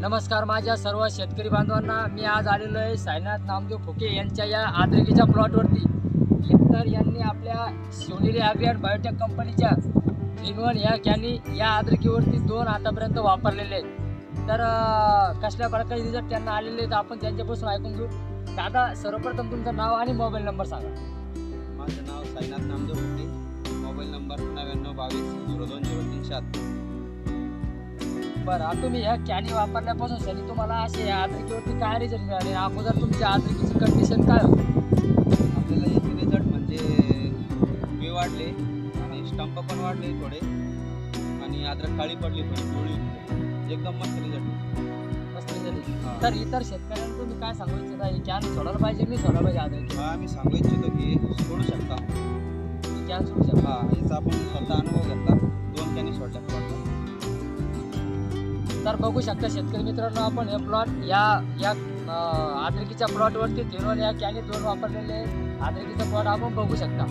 नमस्कार माझ्या सर्व शेतकरी बांधवांना. मी आज आलेलो आहे साईनाथ नामदेव फुके यांच्या या आद्रकीच्या प्लॉटवरती. तर यांनी आपल्या शिवनेरी ॲग्री अँड बायोटेक कंपनीच्या 3-1 या कॅनी या आद्रकीवरती 2 आतापर्यंत वापरलेले आहेत. तर कसल्या प्रकारचे रिझल्ट त्यांना आलेले आहेत आपण त्यांच्यापासून ऐकून घेऊ. दादा, सर्वप्रथम तुमचं नाव आणि मोबाईल नंबर सांगा. माझं नाव साईनाथ नामदेव फुके, मोबाईल नंबर 9922020307. बरं, आता तुम्ही ह्या कॅनी वापरल्यापासून सनी तुम्हाला असे या आद्रकीवरती काय रिझल्ट मिळाले? अगोदर तुमच्या आद्रकीची कंडिशन काय होती? आपल्याला याचे रिझल्ट म्हणजे बी वाढले आणि स्टंप पण वाढले थोडे आणि अद्रक काळी पडली, थोडी पिवळी होती. एकदम मस्त रिझल्ट. मस्त झाली. तर इतर शेतकऱ्यांना तुम्ही काय सांगू इच्छिता? ही कॅन सोडायला पाहिजे, मी सोडायला पाहिजे आद्रकी? हा, मी सांगू इच्छितो की सोडू शकता. ही कॅन सोडू शकता. हा, याचा आपण स्वतः अनुभव घेतला. 2 कॅनी सोडल्या प्लॉटला. तर बघू शकता शेतकरी मित्रांनो, आपण हे प्लॉट या आद्रकीच्या प्लॉटवरती 3-1 या कॅनी 2 वापरलेले आद्रकीचा प्लॉट आपण बघू शकता.